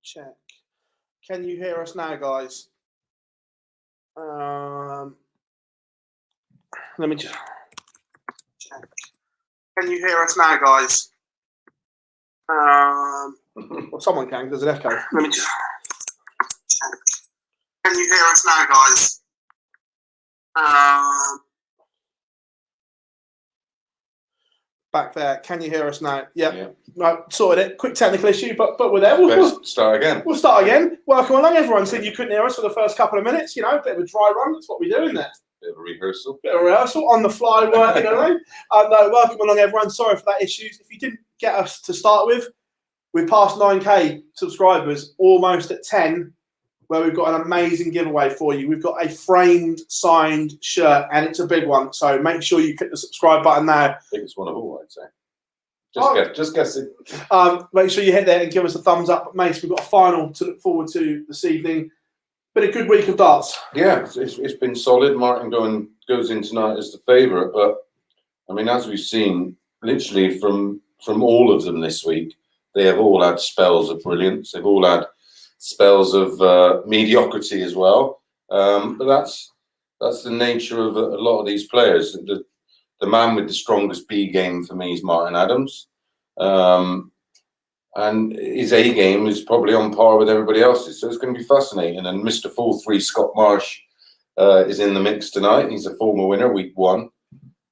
Check. Can you hear us now, guys? Let me just check. Can you hear us now, guys? Well, someone can. There's an echo. Let me just check. Can you hear us now, guys? Back there. Can you hear us now? Yep. Yeah. Right, sorted it. Quick technical issue, but we're there. We'll start again. We'll start again. Welcome along, everyone. Said you couldn't hear us for the first couple of minutes. You know, a bit of a dry run. That's what we do, isn't it? Bit of a rehearsal. On the fly, working away. No, welcome along, everyone. Sorry for that issues. If you didn't get us to start with, we've passed 9K subscribers, almost at 10. Where we've got an amazing giveaway for you. We've got a framed, signed shirt, and it's a big one. So make sure you click the subscribe button now. Biggest one of all, I'd say. Just guess it. Make sure you hit there and give us a thumbs up. Mace, we've got a final to look forward to this evening. Been a good week of darts. Yeah, it's been solid. Martin goes in tonight as the favourite, but I mean, as we've seen, literally from all of them this week, they have all had spells of brilliance. They've all had spells of mediocrity as well. But that's the nature of a lot of these players. The man with the strongest B game for me is Martin Adams. And his A game is probably on par with everybody else's. So it's going to be fascinating. And Mr. 4-3 Scott Marsh is in the mix tonight. He's a former winner, week 1.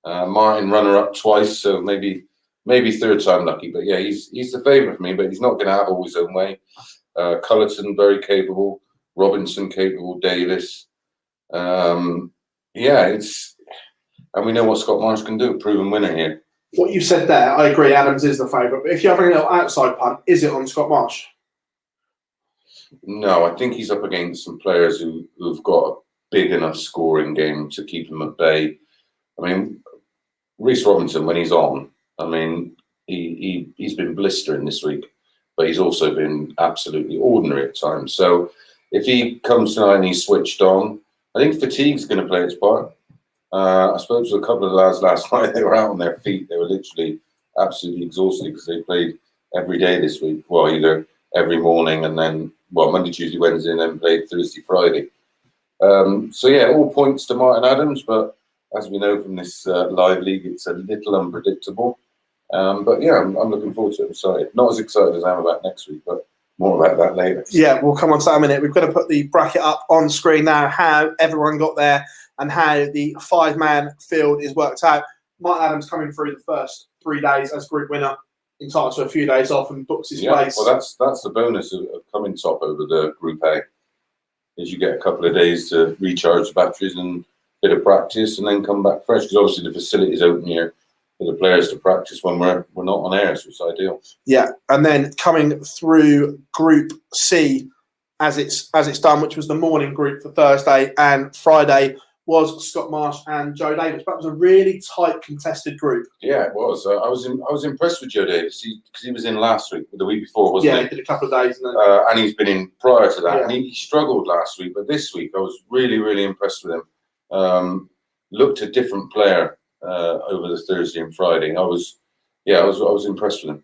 Martin runner-up twice, so maybe third time lucky. But yeah, he's the favourite for me, but he's not going to have all his own way. Cullerton, very capable. Robinson, capable. Davis. And we know what Scott Marsh can do. Proven winner here. What you said there, I agree. Adams is the favourite. But if you're having a little outside punt, is it on Scott Marsh? No, I think he's up against some players who've got a big enough scoring game to keep him at bay. I mean, Reece Robinson, when he's on, I mean, he's been blistering this week, but he's also been absolutely ordinary at times. So if he comes tonight and he's switched on, I think fatigue's going to play its part. I spoke to a couple of lads last night. They were out on their feet. They were literally absolutely exhausted because they played every day this week. Well, either every morning and then, Monday, Tuesday, Wednesday, and then played Thursday, Friday. So yeah, all points to Martin Adams, but as we know from this live league, it's a little unpredictable. But yeah, I'm looking forward to it. I'm excited. Not as excited as I am about next week, but more about that later. Yeah, we'll come on to that in a minute. We've got to put the bracket up on screen now, how everyone got there and how the 5-man field is worked out. Martin Adams coming through the first 3 days as group winner, entitled to a few days off and books his place. Well, that's the bonus of coming top over the Group A, is you get a couple of days to recharge the batteries and a bit of practice and then come back fresh, because obviously the facility's open here for the players to practice when we're not on air, so it's ideal. Yeah, and then coming through Group C as it's done, which was the morning group for Thursday and Friday, was Scott Marsh and Joe Davis. That was a really tight, contested group. Yeah, it was. I was impressed with Joe Davis because he was in last week, the week before, wasn't he? Yeah, he did a couple of days. And he's been in prior to that. Yeah. And he struggled last week, but this week I was really, really impressed with him. Looked a different player over the Thursday and Friday. I was impressed with him.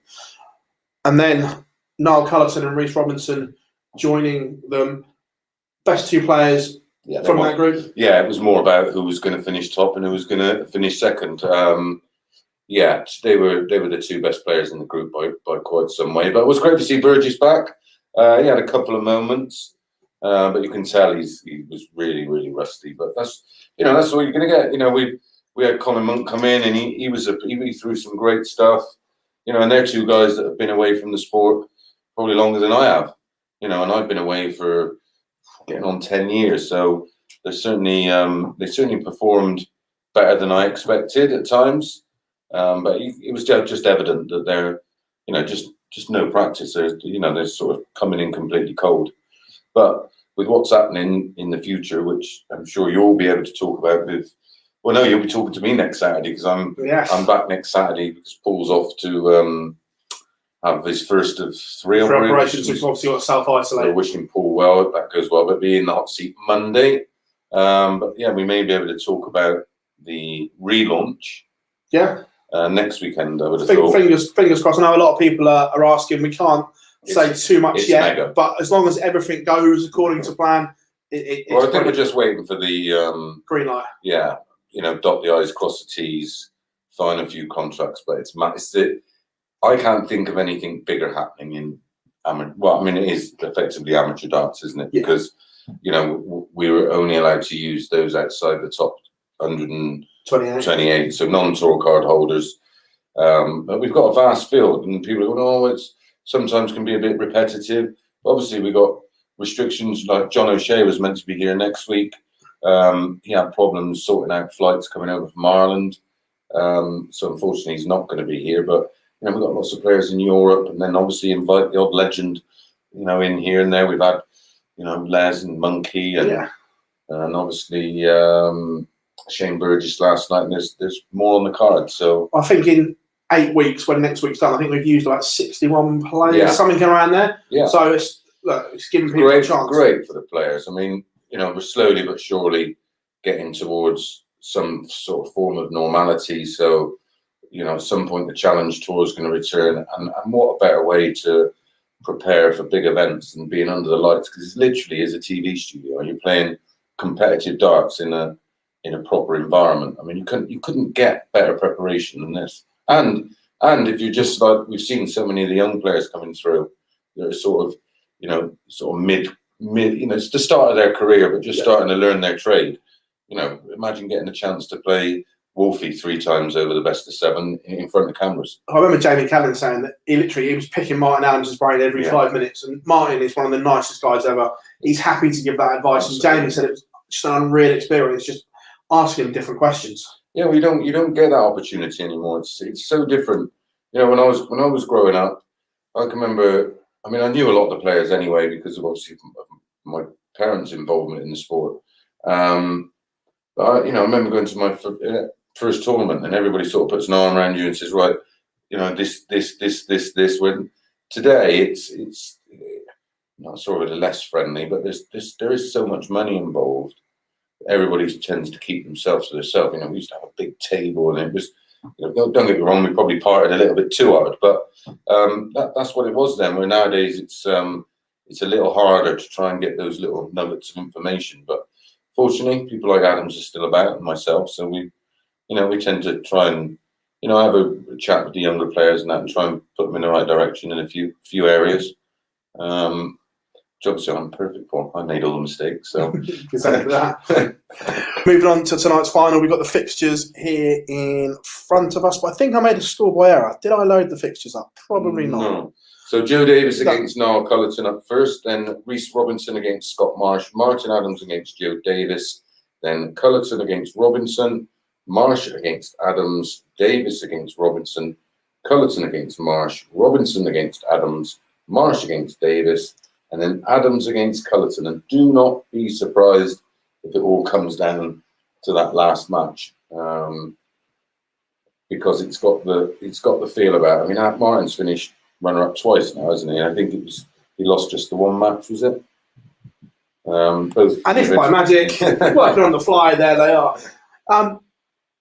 And then Niall Cullerton and Reece Robinson joining them. Best 2 players. Yeah, from that group. Yeah, it was more about who was going to finish top and who was going to finish second. Yeah, they were the 2 best players in the group by quite some way. But it was great to see Burgess back. He had a couple of moments. but you can tell he was really, really rusty. But that's that's what you're going to get. We had Colin Monk come in, and he threw some great stuff. And they're two guys that have been away from the sport probably longer than I have. And I've been away for getting on 10 years. So they certainly performed better than I expected at times. But it was just evident that they're, just no practice. They're sort of coming in completely cold. But with what's happening in the future, which I'm sure you'll be able to talk about no, you'll be talking to me next Saturday because I'm back next Saturday because Paul's off to have his first of 3 operations. We've obviously got to self-isolate. So wishing Paul well, if that goes well, but be in the hot seat Monday. But yeah, we may be able to talk about the relaunch. Yeah. Next weekend, I would have thought. Fingers crossed. I know a lot of people are asking. We can't say too much yet, mega. But as long as everything goes according to plan, I think we're just waiting for the green light. Yeah, dot the I's, cross the T's, sign a few contracts. But I can't think of anything bigger happening in amateur. Well, I mean, it is effectively amateur darts, isn't it? Yeah. Because we were only allowed to use those outside the top 128, so non-tour card holders. But we've got a vast field, and people are going, it sometimes can be a bit repetitive. Obviously, we got restrictions. Like John O'Shea was meant to be here next week. He had problems sorting out flights coming over from Ireland, so unfortunately, he's not going to be here. But we've got lots of players in Europe, and then obviously invite the odd legend, in here and there. We've had, Les and Monkey, and obviously Shane Burgess last night, and there's more on the card. So I think in 8 weeks, when next week's done, I think we've used about 61 players, something around there. Yeah. So it's giving people a chance. Great for the players. I mean, we're slowly but surely getting towards some sort of form of normality. So, at some point the Challenge Tour is going to return, and what a better way to prepare for big events than being under the lights, because it literally is a TV studio, and you're playing competitive darts in a proper environment. I mean, you couldn't get better preparation than this. And if you just we've seen so many of the young players coming through, they're sort of mid, it's the start of their career, but just starting to learn their trade. Imagine getting a chance to play Wolfie 3 times over the best of 7 in front of cameras. I remember Jamie Callan saying that he was picking Martin Adams' brain every 5 minutes, and Martin is one of the nicest guys ever. He's happy to give that advice. Absolutely. And Jamie said it was just an unreal experience, just asking him different questions. Yeah, well, you don't get that opportunity anymore. It's so different. When I was growing up, I can remember. I mean, I knew a lot of the players anyway because of obviously my parents' involvement in the sport. But I remember going to my first tournament, and everybody sort of puts an arm around you and says, right, this. When today it's not sort of less friendly, but there is so much money involved. Everybody tends to keep themselves to themselves. We used to have a big table, and it was. Don't get me wrong, we probably partied a little bit too hard, but that's what it was then. Where nowadays it's a little harder to try and get those little nuggets of information. But fortunately, people like Adams are still about, and myself, so we tend to try and have a chat with the younger players and that, and try and put them in the right direction in a few areas. Obviously, I'm perfect for. I made all the mistakes, so exactly that. Moving on to tonight's final, we've got the fixtures here in front of us. But I think I made a schoolboy error. Did I load the fixtures up? Probably not. No. So Joe Davis against Niall Cullerton up first, then Rhys Robinson against Scott Marsh, Martin Adams against Joe Davis, then Cullerton against Robinson, Marsh against Adams, Davis against Robinson, Cullerton against Marsh, Robinson against Adams, Marsh against Davis, and then Adams against Cullerton. And do not be surprised if it all comes down to that last match, because it's got the feel about it. I mean, Martin's finished runner-up twice now, hasn't he? I think he lost just the one match, was it? Both. And if by magic, working on the fly, there they are.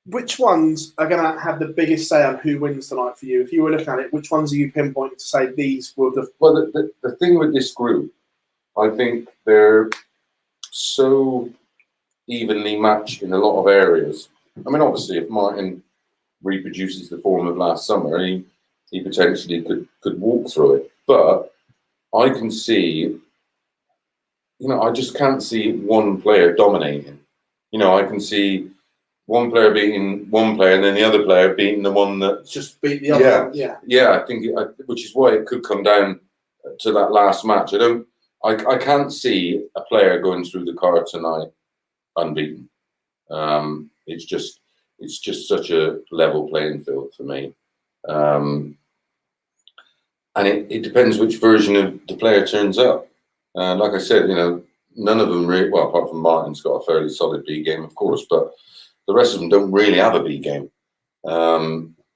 Which ones are going to have the biggest say on who wins tonight for you? If you were looking at it, which ones are you pinpointing to say these were the... Well, the thing with this group, I think they're so evenly matched in a lot of areas. I mean, obviously, if Martin reproduces the form of last summer, he potentially could walk through it. But I can see I just can't see one player dominating. I can see one player beating one player, and then the other player beating the one that just beat the other. Yeah. I think, which is why it could come down to that last match. I can't see a player going through the card tonight unbeaten. It's just such a level playing field for me. And it depends which version of the player turns up. Like I said, none of them really, well, apart from Martin's got a fairly solid B game, of course, but the rest of them don't really have a B game.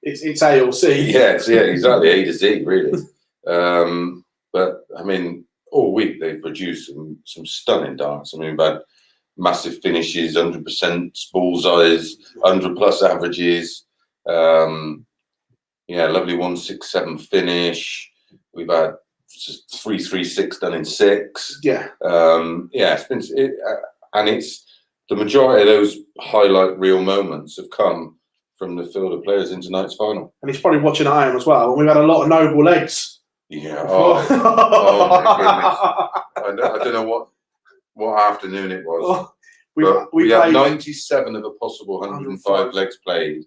It's A or C. Yeah, exactly, A to Z, really. But I mean, all week they've produced some stunning darts. I mean, we've had massive finishes, 100% bullseyes, 100+ averages. Lovely 1-6-7 finish. We've had 3-3-6 done in 6. Yeah. It's been and it's the majority of those highlight reel moments have come from the field of players in tonight's final. And he's probably watching at home as well. And we've had a lot of noble legs. Yeah. Oh my goodness. I don't know what afternoon it was. We had 97 of a possible 105 legs played. I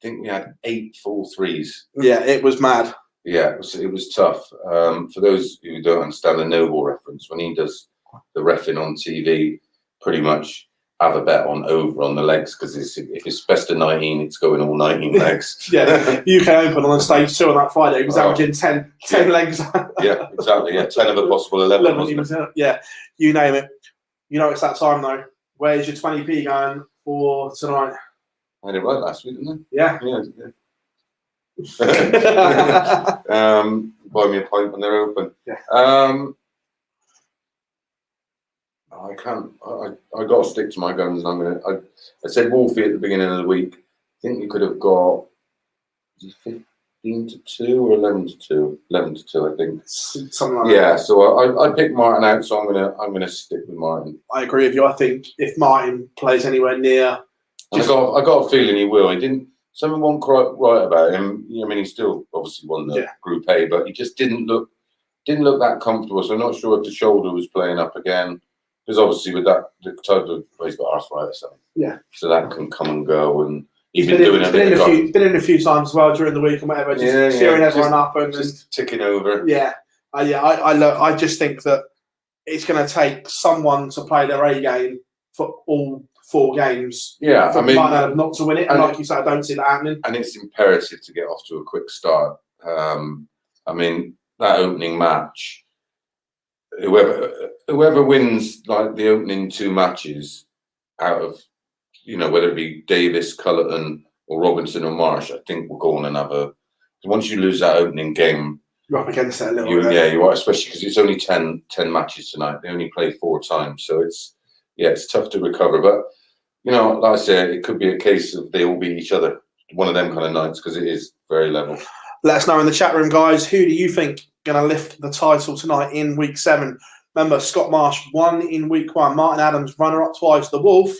think we had 8 full threes. Yeah, it was mad. Yeah, it was tough. For those who don't understand the Noble reference, when he does the reffing on TV, pretty much have a bet on over on the legs, because if it's best of 19, it's going all 19 legs. Yeah, UK Open on stage 2 on that Friday, he was averaging 10 legs. Yeah, exactly. Yeah, 10 of a possible 11. Yeah, you name it. It's that time though. Where's your 20p going for tonight? I had it right last week, didn't I? Yeah. Buy me a pint when they're open. Yeah. I can't. I got to stick to my guns. And I said Wolfie at the beginning of the week. I think you could have got 15-2 or 11-2. 11-2, I think. Something like that. Yeah. So I picked Martin out. So I'm gonna stick with Martin. I agree with you. I think if Martin plays anywhere near, I got a feeling he will. He didn't. Something wasn't quite right about him. I mean, he still obviously won the Group A, but he just didn't look that comfortable. So I'm not sure if the shoulder was playing up again. Because obviously with that the type of he's got arthritis, so that can come and go. And he's been in a few times as well during the week and whatever, just cheering everyone up and just ticking over. Yeah, I just think that it's going to take someone to play their A game for all 4 games. Yeah, for Martin Adams not to win it, and like you said, I don't see that happening. And it's imperative to get off to a quick start. I mean, that opening match. Whoever wins like the opening 2 matches out of whether it be Davis, Cullerton, or Robinson or Marsh, I think we'll go on another. Once you lose that opening game, you're up against it a little bit. Yeah, you are, especially because it's only 10 matches tonight. They only play 4 times, so it's tough to recover. But like I said, it could be a case of they all beat each other. One of them kind of nights, because it is very level. Let us know in the chat room, guys. Who do you think going to lift the title tonight in week 7? Remember, Scott Marsh won in week 1. Martin Adams, runner-up twice. The Wolf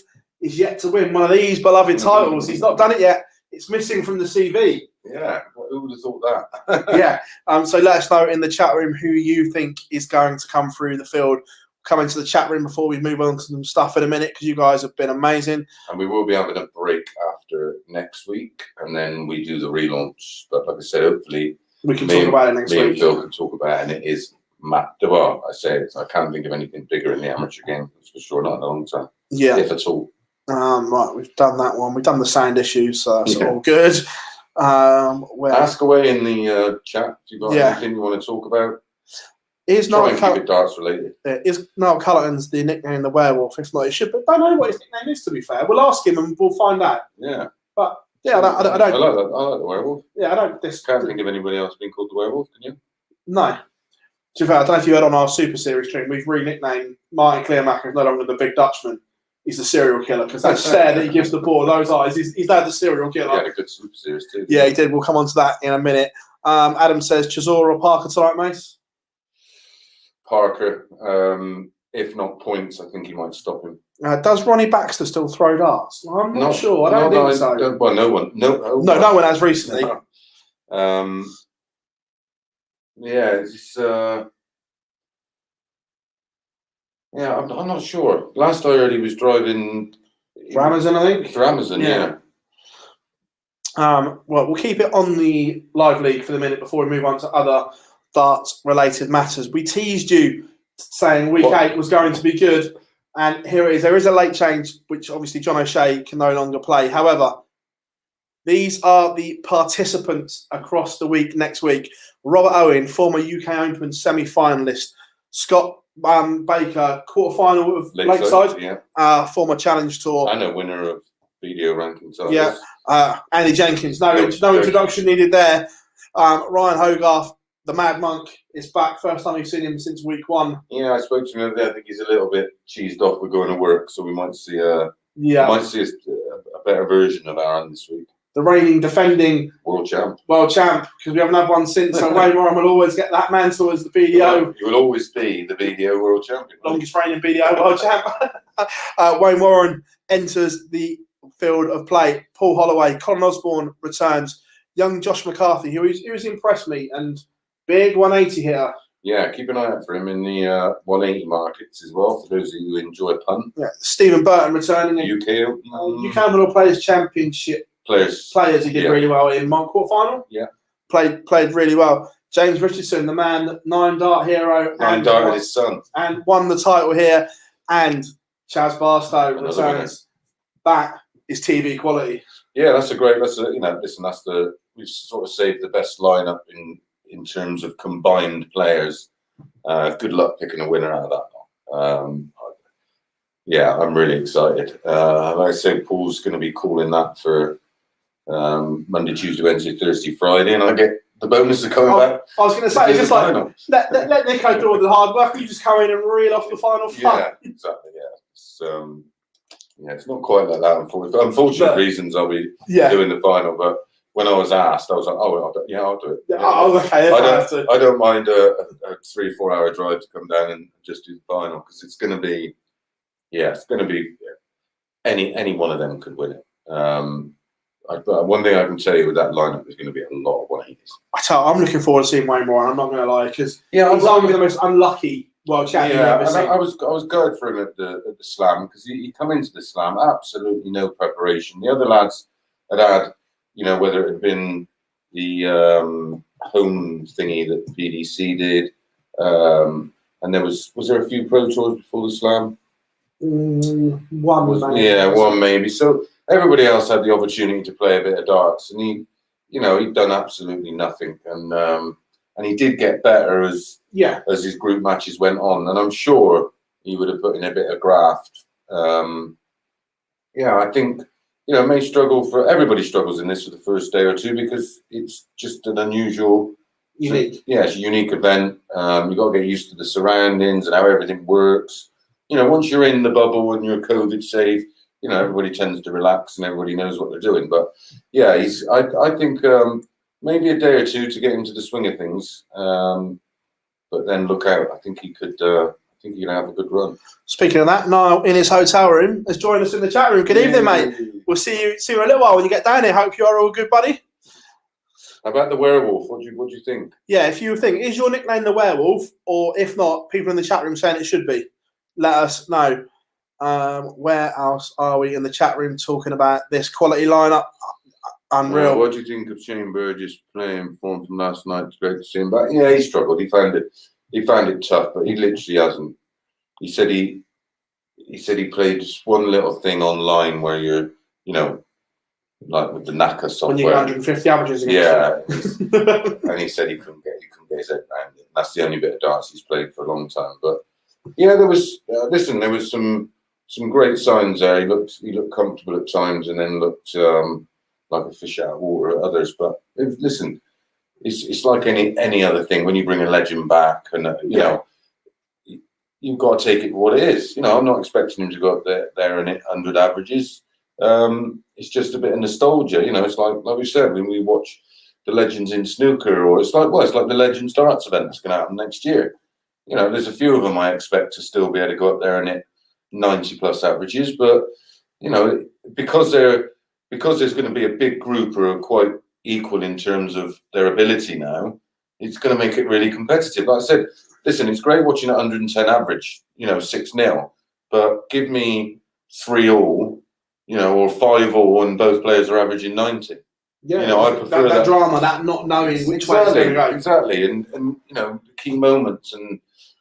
is yet to win one of these beloved titles. He's not done it yet. It's missing from the CV. Yeah, who would have thought that? Yeah. So let us know in the chat room who you think is going to come through the field. Come into the chat room before we move on to some stuff in a minute, because you guys have been amazing. And we will be having a break after next week, and then we do the relaunch. But like I said, hopefully we can talk about it next week. Me and Phil can talk about it, and it is mad. Well, I can't think of anything bigger in the amateur game, that's for sure, not in a long time. Yeah. If at all. Right, we've done that one. We've done the sound issues, so it's all good. Ask away in the chat if you've got anything you want to talk about. Is Try and keep it darts related. Is Noel Cullerton's the nickname the Werewolf? If not, it should. But I don't know what his nickname is, to be fair. We'll ask him and we'll find out. Yeah. But yeah, I don't. I like that. I like the Werewolf. Yeah, I don't. Can't think of anybody else being called the Werewolf, can you? No. To be fair, I don't know if you heard on our Super Series stream, we've re-nicknamed Martin Clearmacher, no longer the Big Dutchman. He's the serial killer, because that stare that he gives the ball, those eyes, he's now the serial killer. He had a good Super Series too. Yeah, he did. We'll come on to that in a minute. Adam says Chisora or Parker tonight, Mace? Parker. If not points, I think he might stop him. Does Ronnie Baxter still throw darts? I'm not sure. I don't think so. Well, no one. No one has recently. Yeah, it's Yeah, I'm not sure. Last I heard, he was driving For Amazon, I think. For Amazon, yeah. Well, we'll keep it on the live league for the minute before we move on to other darts-related matters. We teased you saying week 8 was going to be good, and here it is. There is a late change, which obviously John O'Shea can no longer play. However, these are the participants across the week next week. Robert Owen, former UK Open semi-finalist. Scott Baker, quarter-final with Lakeside, former Challenge Tour. And a winner of video ranking titles. Yeah, Andy Jenkins. No introduction needed there. Ryan Hogarth, the Mad Monk, is back. First time we've seen him since week 1. Yeah, I spoke to him the other day. I think he's a little bit cheesed off with going to work, so we might see a better version of Aaron this week. The reigning, defending world champ, because we haven't had one since. So Wayne Warren will always get that mantle as the BDO. He will always be the BDO world champion. Longest reigning BDO world champ. Wayne Warren enters the field of play. Paul Holloway, Colin Osborne returns. Young Josh McCarthy, who has impressed me, and big 180 hitter. Yeah, keep an eye out for him in the 180 markets as well, for those of you who enjoy a pun. Yeah, Stephen Burton returning. UK Open Players Championship. Players, he did really well in quarter final. Yeah, played really well. James Richardson, the man, 9-dart hero, and his son, and won the title here. And Chaz Barstow returns. That is TV quality. Yeah, we've sort of saved the best lineup in terms of combined players. Good luck picking a winner out of that. Yeah, I'm really excited. Like I say, Paul's going to be calling that for Monday, Tuesday, Wednesday, Thursday, Friday, and I get the bonus of coming back. I was going to say, it's just like let Nico do all the hard work. You just come in and reel off the final fun. Yeah, exactly. Yeah, it's not quite like that. For unfortunate reasons, I'll be doing the final. But when I was asked, I was like, I'll do it. Yeah, okay. I don't mind a 3-4 hour drive to come down and just do the final, because it's going to be, any one of them could win it. One thing I can tell you with that lineup is going to be a lot of 180s. I'm looking forward to seeing Wayne Warren. I'm not going to lie, because he's arguably the most unlucky world champion I've ever seen. I was gutted for him at the Slam, because he come into the Slam absolutely no preparation. The other lads had whether it had been the home thingy that PDC did, and there was there a few Pro Tours before the Slam? One maybe. So everybody else had the opportunity to play a bit of darts, and he'd done absolutely nothing, and he did get better as his group matches went on, and I'm sure he would have put in a bit of graft. I think may struggle everybody struggles in this for the first day or two, because it's just an unusual, unique. It's a unique event. You've got to get used to the surroundings and how everything works. Once you're in the bubble and you're COVID safe, everybody tends to relax and everybody knows what they're doing. But I think maybe a day or two to get into the swing of things. But then look out. I think he could. I think he's going to have a good run. Speaking of that, Niall in his hotel room has joined us in the chat room. Good evening, mate. We'll see you in a little while when you get down here. Hope you are all good, buddy. How about the werewolf? What do you think? Yeah, if you think, is your nickname the werewolf, or if not, people in the chat room saying it should be, let us know. Where else are we in the chat room talking about this quality lineup? Unreal. What do you think of Shane Burgess playing form from last night? It's great to see him back. Yeah, he struggled. He found it tough, but he literally hasn't. He said he played just one little thing online where you're, like with the NACA software. When you get 150 averages against and he said he couldn't get his head around it. That's the only bit of darts he's played for a long time. But there was there was some great signs there. He looked comfortable at times, and then looked like a fish out of water at others. But it's like any other thing. When you bring a legend back, and you've got to take it for what it is. I'm not expecting him to go up there and hit 100 averages. It's just a bit of nostalgia. It's like we said, when we watch the Legends in snooker, or it's like the Legends darts event that's going to happen next year. There's a few of them I expect to still be able to go up there and hit 90 plus averages, but because there's going to be a big group who are quite equal in terms of their ability now, it's going to make it really competitive. Like I said, listen, it's great watching 110 average, 6-0, but give me 3-all, or 5-all, and both players are averaging 90. Yeah, I prefer that drama, that not knowing which way it's going to go. Exactly, and the key moments, and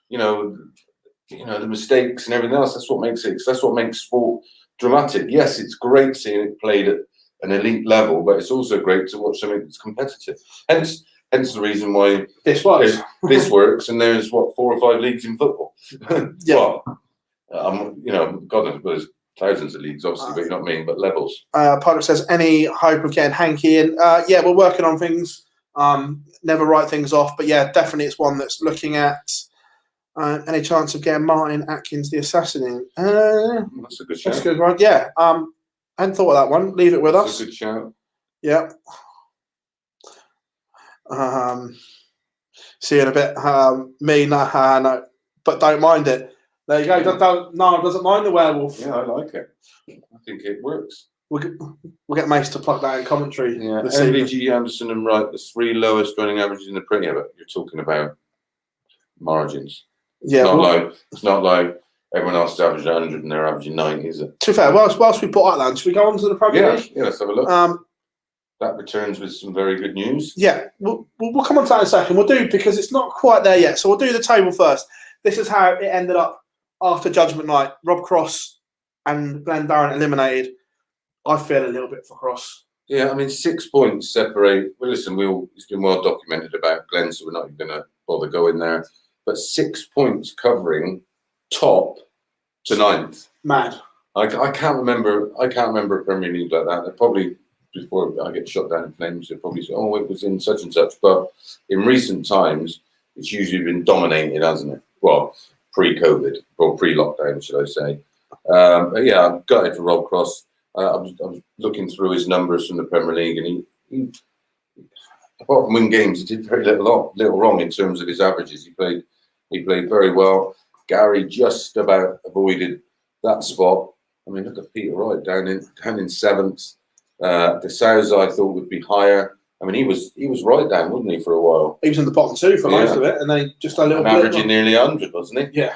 the mistakes and everything else. That's what makes it. That's what makes sport dramatic. Yes, it's great seeing it played at an elite level, but it's also great to watch something that's competitive. Hence the reason why this works. This works, and there's 4 or 5 leagues in football. Yeah. God knows, there's thousands of leagues, obviously, but you know what I mean. But levels. Patrick says, any hope of getting Hanky in? Yeah, we're working on things. Never write things off, but yeah, definitely it's one that's looking at. Any chance of getting Martin Atkins, the assassin, in? That's a good shout. That's a good one. Yeah. I hadn't thought of that one. Leave it with us. That's a good shout. Yeah. See you in a bit. No, but don't mind it. There you go. No, doesn't mind the werewolf. Yeah, I like it. I think it works. We'll get Mace to plug that in commentary. Yeah, MVG, Anderson, and Wright, the 3 lowest running averages in the Premier. But you're talking about margins. Yeah, it's not like everyone else averaged 100 and they're averaging 90, is it? To be fair, whilst we put that down, should we go on to the Premier League? Yeah, let's have a look. That returns with some very good news. Yeah, we'll come on to that in a second. We'll do, because it's not quite there yet. So we'll do the table first. This is how it ended up after Judgment Night. Rob Cross and Glenn Darren eliminated. I feel a little bit for Cross. Yeah, I mean, 6 points separate. Well, listen, it's been well documented about Glenn, so we're not even going to bother going there. But 6 points covering top to 9th. Mad. I can't remember a Premier League like that. They're probably, before I get shot down in flames, they'll probably say, oh, it was in such and such. But in recent times, it's usually been dominated, hasn't it? Well, pre-COVID, or pre-lockdown, should I say. But yeah, I'm gutted for Rob Cross. I was looking through his numbers from the Premier League, and he apart from win games, he did very little wrong in terms of his averages. He played very well. Gary just about avoided that spot. I mean, look at Peter Wright down in 7th. De Souza, I thought, would be higher. I mean, he was right down, wasn't he, for a while? He was in the bottom 2 for most of it, and then just a little averaging nearly 100, wasn't he? Yeah.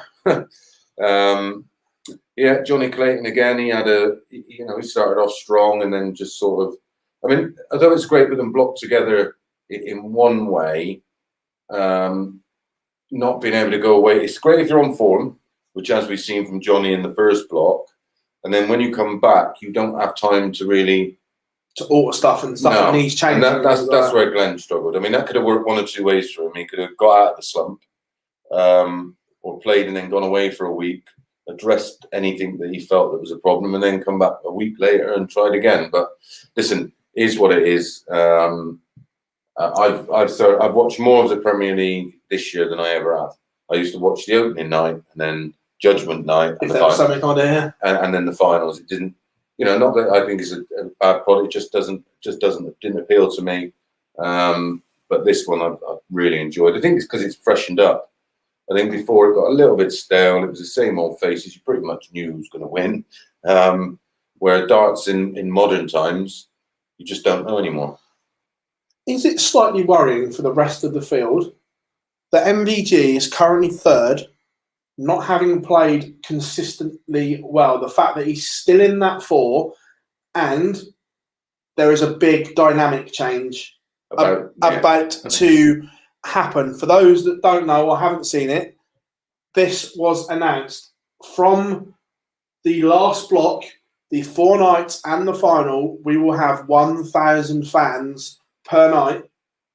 Yeah, Johnny Clayton again. He had he started off strong and then just sort of. I mean, although it's great with them blocked together in one way, not being able to go away. It's great if you're on form, which, as we've seen from Johnny in the first block, and then when you come back, you don't have time to really to alter stuff and stuff that needs changing. And that's where Glenn struggled. I mean, that could have worked one of 2 ways for him. He could have got out of the slump, or played and then gone away for a week, addressed anything that he felt that was a problem, and then come back a week later and tried again. But listen, is what it is. I've watched more of the Premier League this year than I ever have. I used to watch the opening night and then Judgment Night and and then the finals. It didn't, not that I think it's a bad product. It just didn't appeal to me. But this one I've really enjoyed. I think it's because it's freshened up. I think before it got a little bit stale. It was the same old faces. You pretty much knew who was going to win. Where darts in modern times, you just don't know anymore. Is it slightly worrying for the rest of the field that MVG is currently 3rd, not having played consistently well? The fact that he's still in that 4, and there is a big dynamic change about to happen. For those that don't know or haven't seen it, this was announced from the last block, the 4 nights and the final. We will have 1,000 fans per night.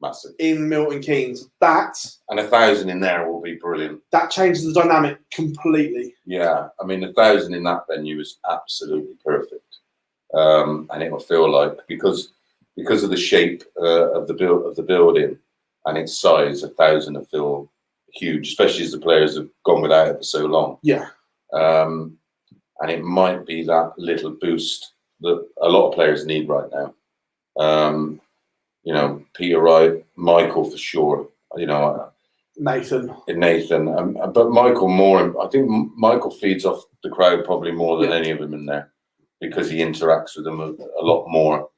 Massive. In Milton Keynes. And 1,000 in there will be brilliant. That changes the dynamic completely. Yeah, I mean, 1,000 in that venue is absolutely perfect, and it will feel like because of the shape of the building and its size, 1,000 will feel huge, especially as the players have gone without it for so long. Yeah, and it might be that little boost that a lot of players need right now. Peter Wright, Michael for sure. Nathan, but Michael more. I think Michael feeds off the crowd probably more than any of them in there, because he interacts with them a lot more.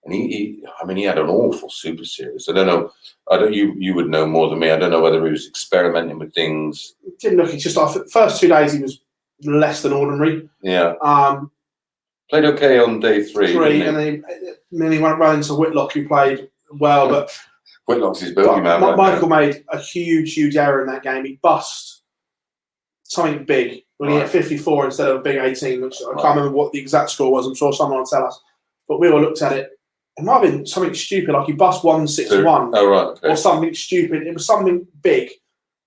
And he had an awful Super Series. I don't know. You would know more than me. I don't know whether he was experimenting with things. Didn't look. It's just off. First 2 days he was less than ordinary. Yeah. Played okay on day three. And then he went round into Whitlock, who played well, but Whitlock's his bogeyman. Michael made a huge error in that game. He bust something big when he hit 54 instead of a big 18, which I can't remember what the exact score was. I'm sure someone will tell us. But we all looked at it. It might have been something stupid, like he bust 161 or something stupid. It was something big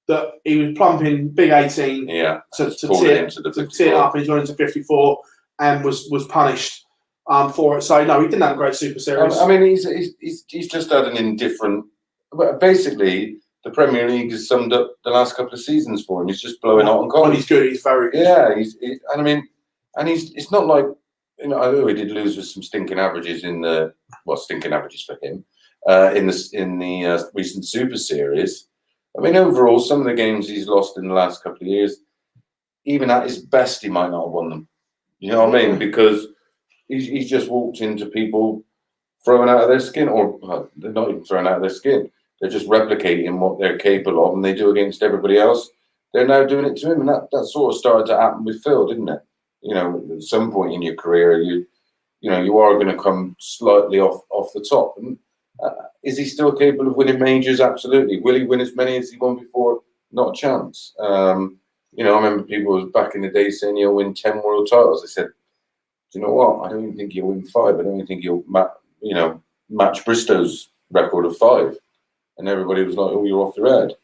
that he was plumping big 18 to tee it up, and he's gone into 54 and was punished for it. So no, he didn't have a great Super Series. I mean, he's just had an indifferent. Basically, the Premier League has summed up the last couple of seasons for him. He's just blowing out on goals. When he's good, he's very good. Yeah, it's not like. I know he did lose with some stinking averages stinking averages for him in the recent Super Series. I mean, overall, some of the games he's lost in the last couple of years, even at his best, he might not have won them. You know what I mean? Because he's just walked into people throwing out of their skin, or they're not even throwing out of their skin. They're just replicating what they're capable of, and they do against everybody else. They're now doing it to him, and that sort of started to happen with Phil, didn't it? At some point in your career, you are going to come slightly off the top. And is he still capable of winning majors? Absolutely. Will he win as many as he won before? Not a chance. I remember people back in the day saying he'll win 10 world titles. I said, do you know what? I don't even think he'll win 5. I don't even think he'll match Bristow's record of 5. And everybody was like, oh, you're off your head.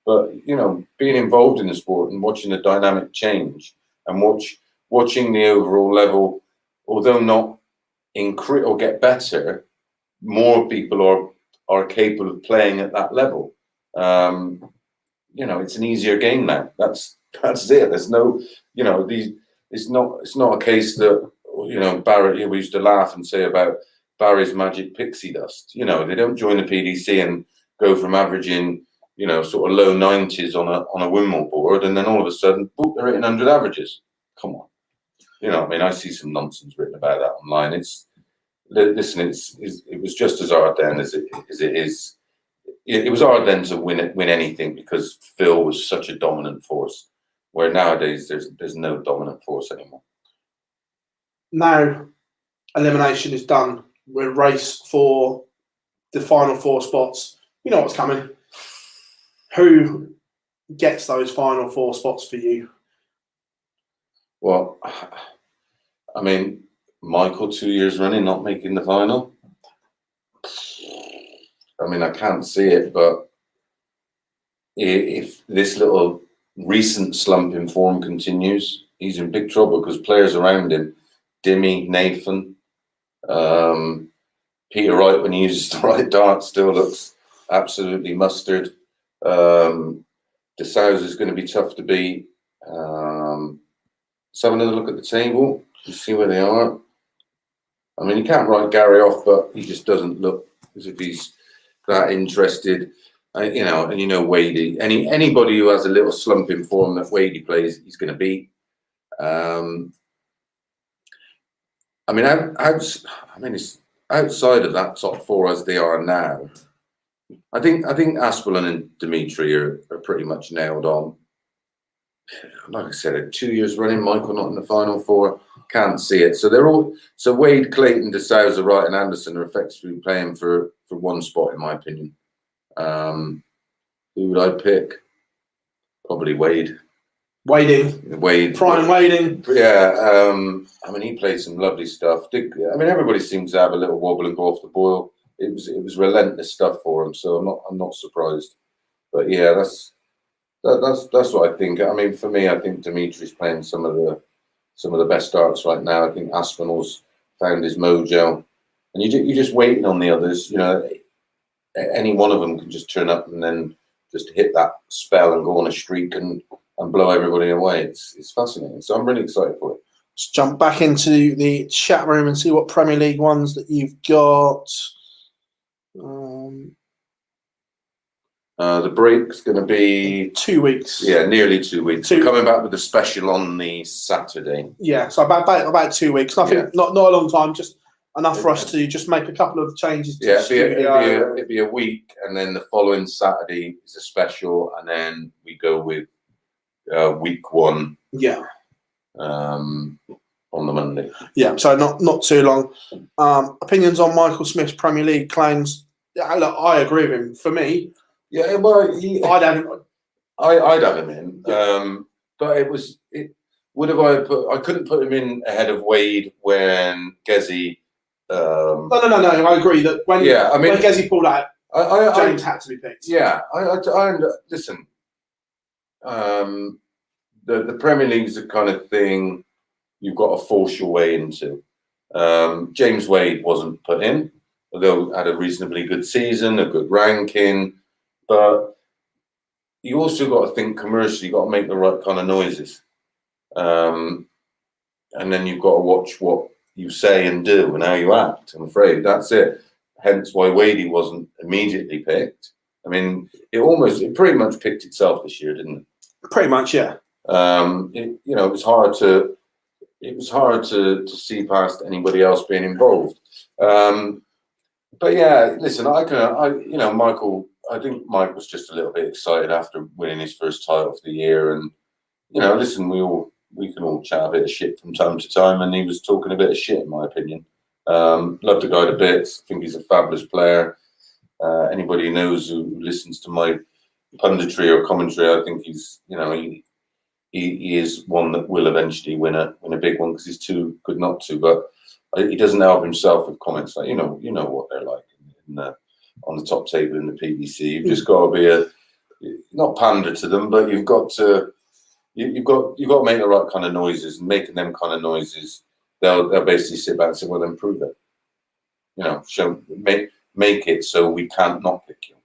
But, being involved in the sport and watching the dynamic change and watching the overall level, although not increase or get better, more people are capable of playing at that level. It's an easier game now. That's it. There's no, it's not a case that Barry. We used to laugh and say about Barry's magic pixie dust. They don't join the PDC and go from averaging sort of low 90s on a windmill board, and then all of a sudden, boop, they're hitting 100 averages. Come on. I see some nonsense written about that online. It was just as hard then as it is. It was hard then to win anything because Phil was such a dominant force, where nowadays there's no dominant force anymore. Now, elimination is done. We're race for the final 4 spots. You know what's coming. Who gets those final 4 spots for you? Well, I mean, Michael 2 years running, not making the final. I mean, I can't see it, but if this little recent slump in form continues, he's in big trouble because players around him, Dimmy, Nathan, Peter Wright, when he uses the right dart, still looks absolutely mustard. De Souza is going to be tough to beat. Let's have another look at the table and see where they are. I mean, you can't write Gary off, but he just doesn't look as if he's that interested. And Wadey. Anybody who has a little slump in form that Wadey plays, he's going to beat. It's outside of that top 4 as they are now. I think Aspelin and Dimitri are pretty much nailed on. Like I said, 2 years running, Michael not in the final 4. Can't see it. So Wade, Clayton, De Souza, Wright, and Anderson are effectively playing for 1 spot, in my opinion. Who would I pick? Probably Wade. Wade. Prime Wading. Yeah. He played some lovely stuff. Everybody seems to have a little wobble and go off the boil. It was relentless stuff for him. So I'm not surprised. But yeah, that's what I think. I mean, for me, I think Dimitri's playing some of the best darts right now. I think Aspinall's found his mojo, and you're just waiting on the others. Any one of them can just turn up and then just hit that spell and go on a streak and blow everybody away. It's fascinating. So I'm really excited for it. Let's jump back into the chat room and see what Premier League ones that you've got. The break's going to be 2 weeks. Yeah, nearly 2 weeks. We're coming back with a special on the Saturday. Yeah, so about 2 weeks. Nothing, not a long time. Just enough for us to just make a couple of changes to Yeah, the studio. it'd be a week, and then the following Saturday is a special, and then we go with week one. Yeah. On the Monday. Yeah, so not too long. Opinions on Michael Smith's Premier League claims. Yeah, look, I agree with him. For me, yeah, well, I'd have him. I'd have him in. But I couldn't put him in ahead of Wade when Gezi. No. I agree that when Gezi pulled out, James had to be picked. Yeah, I listen. The Premier League's the kind of thing you've got to force your way into. James Wade wasn't put in, although had a reasonably good season, a good ranking, but you also got to think commercially. You've got to make the right kind of noises, and then you've got to watch what you say and do and how you act. I'm afraid that's it. Hence why Wadey wasn't immediately picked. I mean, it pretty much picked itself this year, didn't it? Pretty much, yeah. It was hard to see past anybody else being involved. But yeah, listen, Michael. I think Mike was just a little bit excited after winning his first title of the year, and listen, we can all chat a bit of shit from time to time, and he was talking a bit of shit, in my opinion. Love the guy to bits. I think he's a fabulous player. Anybody who knows who listens to my punditry or commentary, I think he's, he is one that will eventually win a big one because he's too good not to. But he doesn't help himself with comments like you know what they're like on the top table in the PBC. You've just got to be not pander to them, but you've got to make the right kind of noises, and making them kind of noises, they'll basically sit back and say, well, then prove it. Make it so we can't not pick you.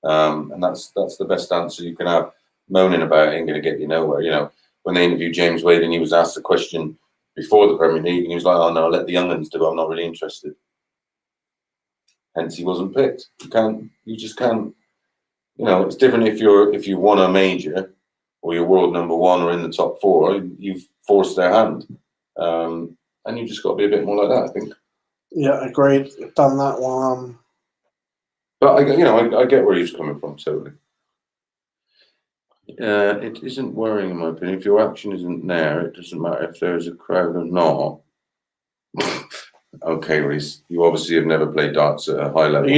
And that's the best answer you can have. Moaning about it ain't going to get you nowhere. When they interviewed James Wade and he was asked the question before the Premier League, and he was like, "Oh no, let the young'uns do it. I'm not really interested." Hence, he wasn't picked. You just can't. It's different if you won a major or you're world number one or in the top four. You've forced their hand, and you just got to be a bit more like that, I think. Yeah, agreed. Done that one. But I get where he's coming from totally. It isn't worrying, in my opinion. If your action isn't there, it doesn't matter if there's a crowd or not. Okay, Reese, you obviously have never played darts at a high level.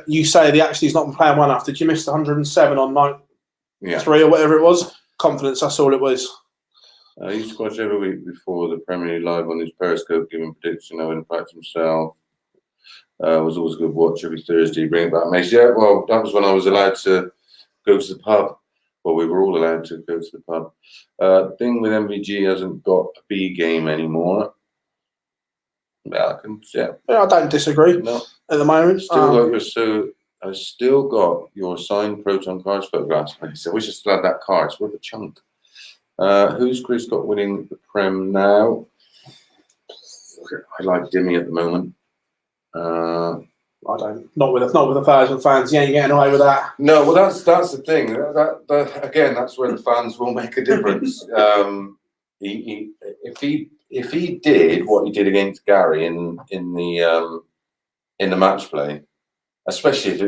You say the action is not playing well enough. Did you miss the 107 on night 3 or whatever it was? Confidence, that's all it was. I used to watch every week before the Premier League live on his Periscope, giving prediction, knowing practice himself. Was always a good watch every Thursday. Bring it back, mate. Yeah, well, that was when I was allowed to go to the pub. Well, we were all allowed to go to the pub. Thing with MVG hasn't got a B game anymore. Yeah, I don't disagree. No. At the moment. I've still got your signed Proton Cards photographs. I wish I still had that card. It's worth a chunk. Who's Chris got winning the Prem now? I like Dimmy at the moment. I don't. Not with 1,000 fans. You ain't getting away with that. No, well, that's the thing. Again, that's where the fans will make a difference. If he did what he did against Gary in the match play, especially if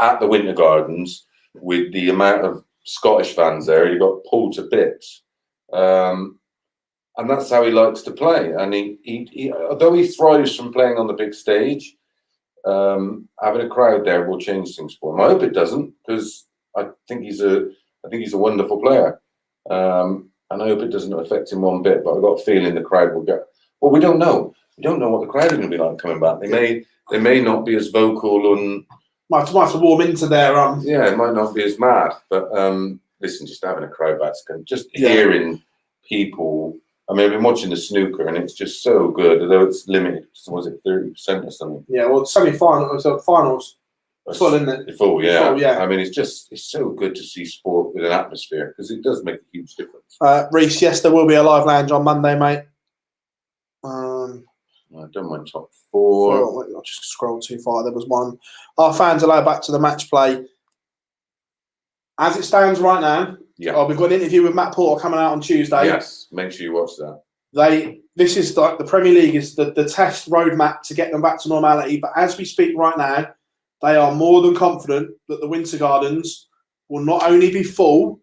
at the Winter Gardens with the amount of Scottish fans there, he got pulled to bits. And that's how he likes to play. And he although he thrives from playing on the big stage, having a crowd there will change things for him. I hope it doesn't, because I think he's a wonderful player. And I hope it doesn't affect him one bit. But I've got a feeling the crowd will get. Well, we don't know. We don't know what the crowd are going to be like coming back. They may not be as vocal and might have to warm into their Yeah, it might not be as mad. But listen, just having a crowd back, just hearing people. I mean, I've been watching the snooker, and it's just so good. Although it's limited, was it 30% or something? Yeah, well, finals, full, isn't it? Full, yeah. I mean, it's so good to see sport with an atmosphere, because it does make a huge difference. Reese, yes, there will be a live lounge on Monday, mate. I've done my top 4. I'll just scroll too far. There was one. Are fans allowed back to the match play? As it stands right now, yeah. We've got an interview with Matt Porter coming out on Tuesday. Yes, make sure you watch that. This is like the Premier League is the test roadmap to get them back to normality. But as we speak right now, they are more than confident that the Winter Gardens will not only be full,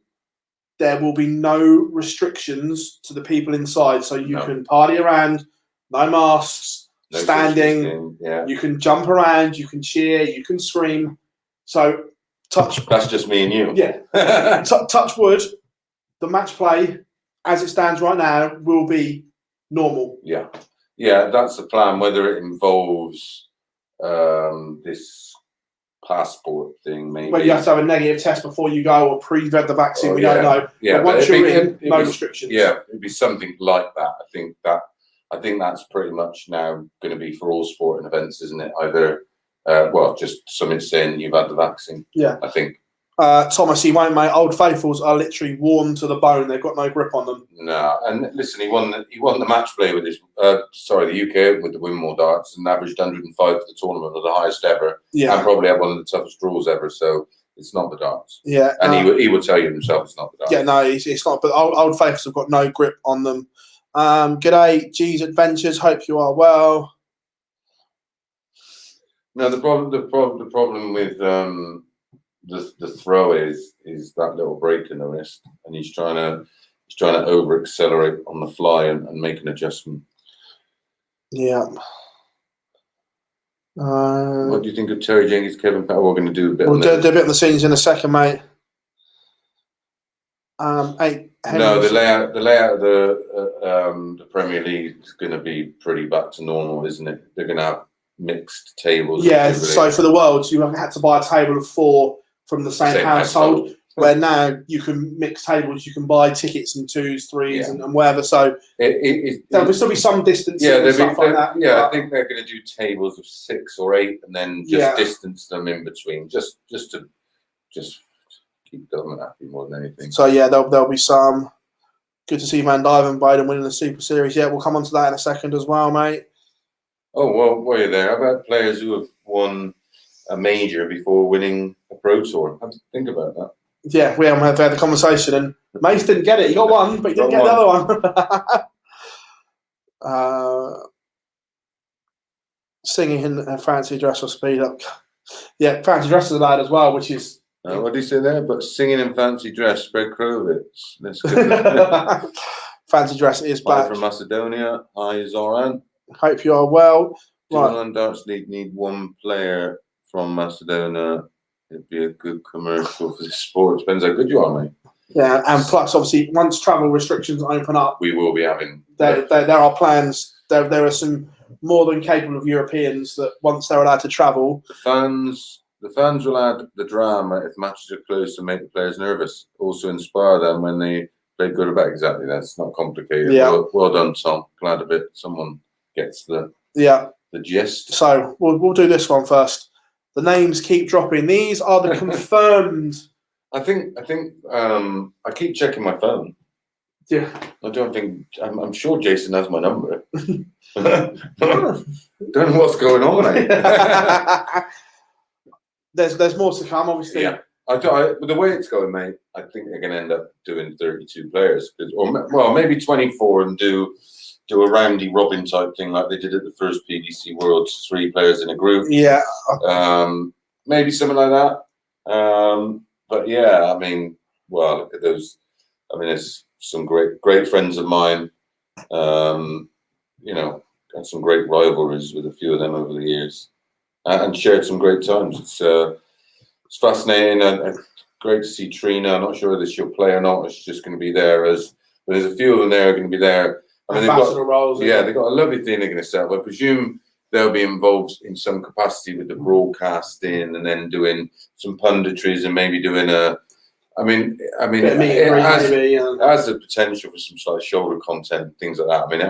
there will be no restrictions to the people inside. So you can party around, no masks, No standing, yeah. you can jump around, you can cheer, you can scream. So That's just me and you. Yeah. Touch wood, the match play, as it stands right now, will be normal. Yeah. Yeah, that's the plan. Whether it involves this passport thing, maybe. Well, you have to have a negative test before you go or pre-read the vaccine. We yeah. don't know. Yeah, but once you're in, no restrictions. Yeah, it'd be something like that. I think that's pretty much now going to be for all sporting events, isn't it? Either, just something saying you've had the vaccine. Yeah. I think. Thomas, he won't, mate. Old Faithfuls are literally worn to the bone. They've got no grip on them. No, and listen, he won the match play with his the UK Open with the Winmore darts and averaged 105 for the tournament, or the highest ever. Yeah, and probably had one of the toughest draws ever. So it's not the darts. Yeah, and he would tell you himself it's not the darts. Yeah, no, it's not. But Old Faithfuls have got no grip on them. G'day, G's Adventures. Hope you are well. No, the problem with the throw is that little break in the wrist, and he's trying to over accelerate on the fly and make an adjustment. Yeah. What do you think of Terry Jenkins, Kevin Powell? We're going to do a bit. We'll do a bit on the scenes in a second, mate. No, the layout of the Premier League is going to be pretty back to normal, isn't it? They're going to have mixed tables. Yeah. So for the Worlds, you had to buy a table of 4 from the same household. Where now you can mix tables, you can buy tickets in 2s, 3s, and whatever. So there'll still be some distance. Yeah, and stuff like that. Yeah, I think they're going to do tables of 6 or 8, and then just distance them in between, just to keep government happy more than anything. So yeah, there'll be some. Good to see Van Dyvenbode winning the Super Series. Yeah, we'll come on to that in a second as well, mate. Oh well, while you're there, how about players who have won a major before winning a pro tour? Have to think about that. Yeah, we haven't had the conversation, and Mace didn't get it. He got one, but he didn't get the other one. Singing in a fancy dress or speed up. Yeah, fancy dress is allowed as well, which is. What do you say there? But singing in fancy dress, Fred Krovitz. Let's go. Fancy dress is back. From Macedonia. Hi, Zoran. Hope you are well. Right. Darts need one player from Macedonia. It'd be a good commercial for the sport. Depends how good you are, mate. Yeah, and plus, obviously, once travel restrictions open up, we will be having. There are plans. There are some more than capable of Europeans that once they're allowed to travel. The fans will add the drama if matches are close and make the players nervous. Also inspire them when they play good or bad. Exactly, that's not complicated. Yeah. Well done, Tom. Glad a bit someone gets the gist. So we'll do this one first. The names keep dropping. These are the confirmed. I think I keep checking my phone. Yeah. I don't think I'm sure Jason has my number. Don't know what's going on, mate. There's more to come, obviously. Yeah. With the way it's going, mate, I think they're going to end up doing 32 players, or maybe 24, and do a roundy robin type thing like they did at the first PDC Worlds, 3 players in a group. Yeah. Maybe something like that. But yeah, I mean, well, look at those. I mean, there's some great friends of mine. Had some great rivalries with a few of them over the years, and shared some great times. It's fascinating and great to see Trina. I'm not sure whether she'll play or not. She's just going to be there but there's a few of them there are going to be there. I mean, they've got a lovely thing they're going to set up. I presume they'll be involved in some capacity with the broadcasting, and then doing some punditries, and maybe doing it has the potential for some sort of shoulder content and things like that. I mean,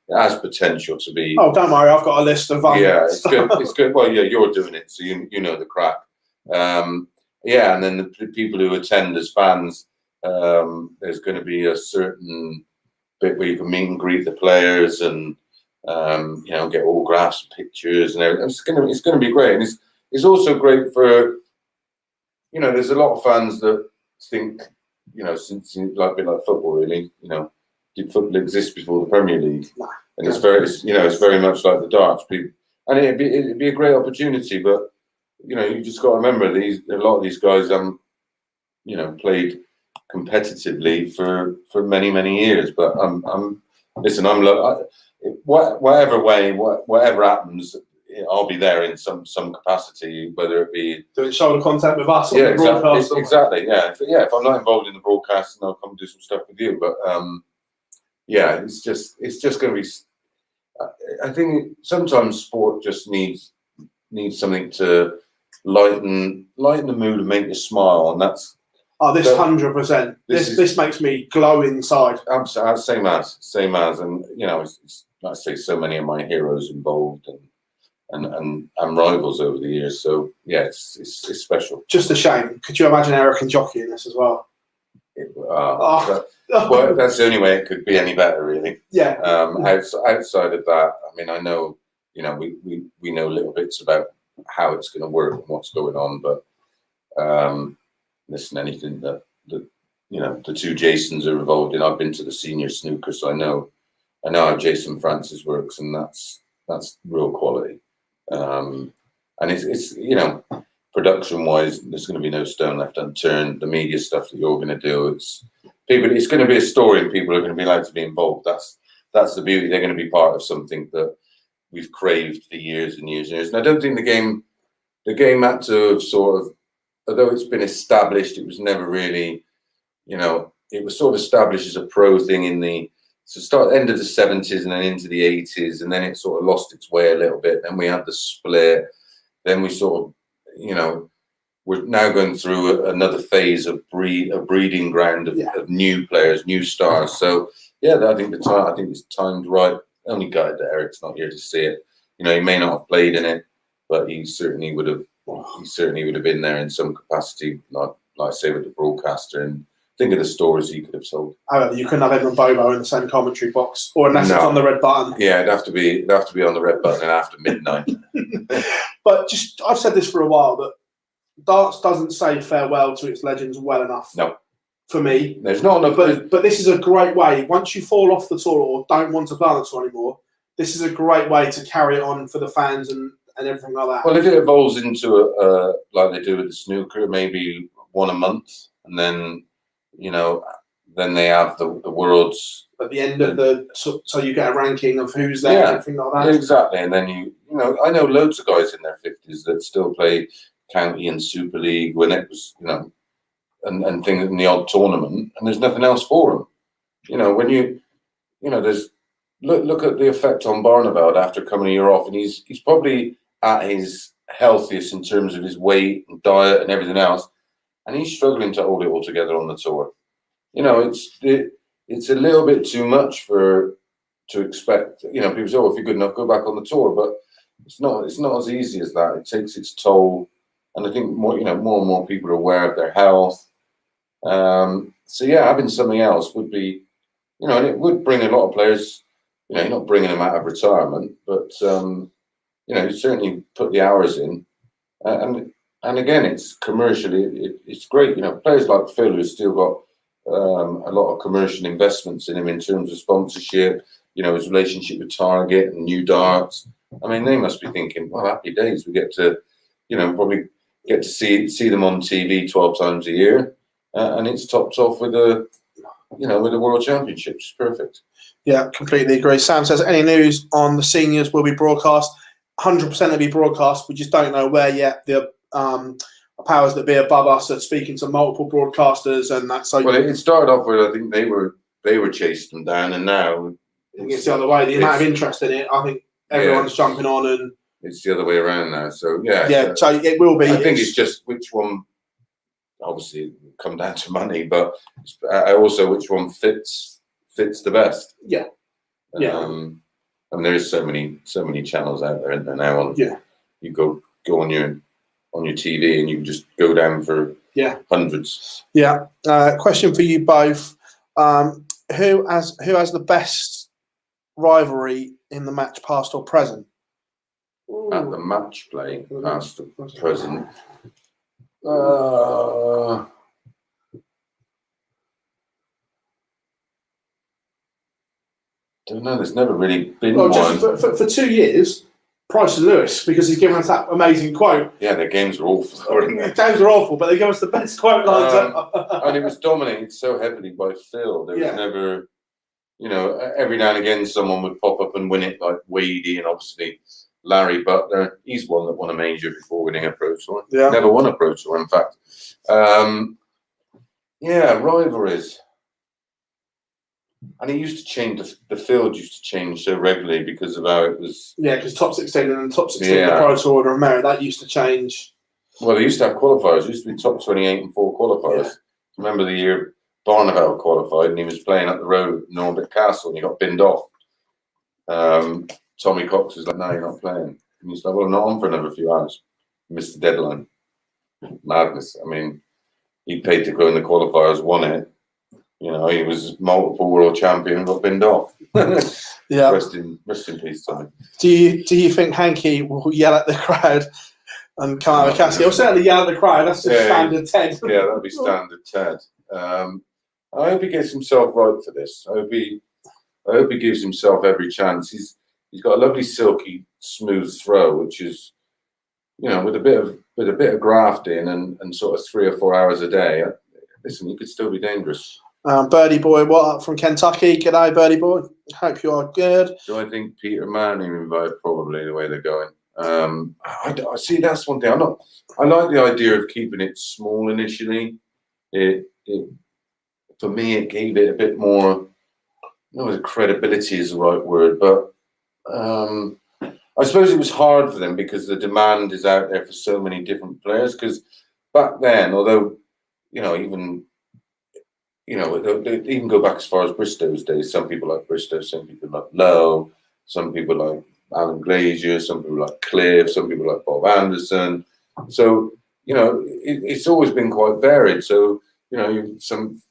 it has potential to be. Oh, don't worry, I've got a list of. Yeah, it's good. It's good. Well, yeah, you're doing it, so you know the crack. Yeah, and then the people who attend as fans, there's going to be a certain bit where you can meet and greet the players, and get autographs, pictures, and everything. It's going to be great, and it's also great for. There's a lot of fans that think, since like a bit like football, really. football exists before the Premier League, No. and it's very much like the darts. And it'd be a great opportunity, but you just got to remember a lot of these guys played competitively for many years. But whatever way, whatever happens, I'll be there in some capacity, whether it be doing shoulder contact with us on the broadcast. Exactly. Yeah. If I'm not involved in the broadcast, then I'll come do some stuff with you. But it's just going to be. I think sometimes sport just needs something to lighten the mood and make you smile, and that's. Oh, this 100%. This makes me glow inside. Same as, and it's like I say, so many of my heroes involved and rivals over the years. So yeah, it's special. Just a shame. Could you imagine Eric and Jockey in this as well? Well, that's the only way it could be any better, really. Yeah. Outside of that, I mean, I know, we know little bits about how it's going to work and what's going on, but listen, anything that the two Jasons are involved in. I've been to the senior snooker, so I know how Jason Francis works, and that's real quality. And it's production wise, there's going to be no stone left unturned. The media stuff that you're going to do, it's going to be a story, and people are going to be allowed to be involved. That's the beauty. They're going to be part of something that we've craved for years and years and years. And I don't think the game had to have sort of, although it's been established, it was never really, it was sort of established as a pro thing in the end of the 70s and then into the 80s, and then it sort of lost its way a little bit. Then we had the split. Then we sort of, we're now going through another phase of a breeding ground of new players, new stars. So yeah, I think it's timed right. Only gutted that Eric's not here to see it. He may not have played in it, but he certainly would have. He certainly would have been there in some capacity, like I say, with the broadcaster. And think of the stories he could have told. However, you couldn't have Edmund Bobo in the same commentary box, or unless it's on the red button. Yeah, it'd have to be on the red button and after midnight. But I've said this for a while, that darts doesn't say farewell to its legends well enough. No. For me, there's not enough. But this is a great way. Once you fall off the tour or don't want to play on the tour anymore, this is a great way to carry it on for the fans and everything like that. Well, if it evolves into like they do with the snooker, maybe one a month, and then then they have the world's at the end of so you get a ranking of who's there, and everything like that. Exactly, and then I know loads of guys in their 50s that still play county and Super League when it was and things in the odd tournament, and there's nothing else for them. When there's look at the effect on Barneveld after coming a year off, and he's probably at his healthiest in terms of his weight and diet and everything else, and he's struggling to hold it all together on the tour. It's a little bit too much to expect. People say, "Oh, if you're good enough, go back on the tour," but it's not as easy as that. It takes its toll, and I think more and more people are aware of their health. So yeah, having something else would be, and it would bring a lot of players. You're not bringing them out of retirement, but you certainly put the hours in, and again, it's commercially, it's great. Players like Phil, who's still got a lot of commercial investments in him in terms of sponsorship. His relationship with Target and New Darts. I mean, they must be thinking, well, happy days. We get to, probably get to see them on TV 12 times a year, and it's topped off with the World Championships. Perfect. Yeah, completely agree. Sam says, any news on the seniors will be broadcast? 100% will be broadcast. We just don't know where yet. The powers that be above us are speaking to multiple broadcasters, and that's so. Well, it started off with, I think they were chasing them down, and now it's the other way. The amount of interest in it, I think everyone's jumping on, and it's the other way around now. So yeah, so it will be. I think it's just which one. Obviously, it will come down to money, but also which one fits the best. Yeah. And there's so many channels out there, and now you go on your TV and you can just go down for hundreds. Yeah. Question for you both: who has the best rivalry in the match, past or present? At the match play, past or present. don't know. There's never really been Well, one. just for 2 years, Price and Lewis, because he's given us that amazing quote. Yeah, their games are awful. The games are awful, but they give us the best quote lines And it was dominated so heavily by Phil. There was never, every now and again someone would pop up and win it, like Wadey and obviously Larry Butler. He's one that won a major before winning a Pro Tour. Yeah. Never won a Pro Tour, in fact. Rivalries. And it used to change, the field used to change so regularly because of how it was. Yeah, because top 16 and then top 16 the Pro Tour Order of Merit, that used to change. Well, they used to have qualifiers. It used to be top 28 and 4 qualifiers. Yeah. Remember the year Barneveld qualified and he was playing up the road at Norbert Castle and he got binned off. Tommy Cox was like, no, you're not playing. And he's like, well, I'm not on for another few hours. Missed the deadline. Madness. I mean, he paid to go in the qualifiers, won it. He was multiple world champion and got binned off. Yeah. Rest in peace, Tommy. Do you think Hanky will yell at the crowd and come out of the casket? He'll certainly yell at the crowd. That's just standard Ted. Yeah, that'll be standard Ted. I hope he gets himself right for this. I hope he gives himself every chance. He's got a lovely silky smooth throw, which is, with a bit of graft in and sort of 3 or 4 hours a day. Listen, you could still be dangerous. Birdie Boy, what up from Kentucky? G'day, Birdie Boy. Hope you are good. Do I think Peter Manning invited? Probably the way they're going. I see. That's one thing. I like the idea of keeping it small initially. For me, it gave it a bit more. Credibility is the right word, but I suppose it was hard for them because the demand is out there for so many different players. Because back then, although they even go back as far as Bristow's days. Some people like Bristow, some people like Lowe, some people like Alan Glazier, some people like Cliff, some people like Bob Anderson. So, it's always been quite varied. So, some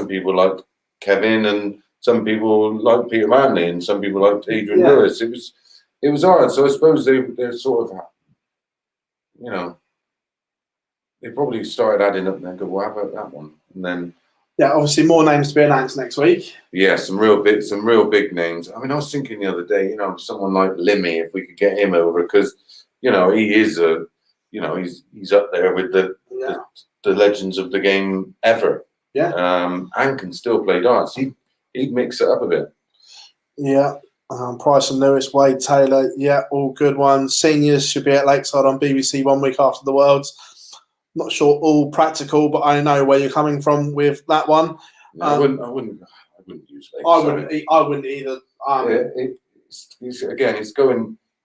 people like Kevin and some people like Peter Manley and some people like Adrian Lewis. It was hard. So I suppose they're sort of, they probably started adding up and then go, well, how about that one? And then, obviously more names to be announced next week. Yeah, some real big names. I mean, I was thinking the other day, someone like Limmy, if we could get him over, because he is he's up there with the legends of the game ever. Yeah. And can still play darts. He'd mix it up a bit. Yeah. Price and Lewis, Wade Taylor, all good ones. Seniors should be at Lakeside on BBC 1 week after the Worlds. Not sure all practical, but I know where you're coming from with that one. No, I wouldn't use Lakeside. I wouldn't either.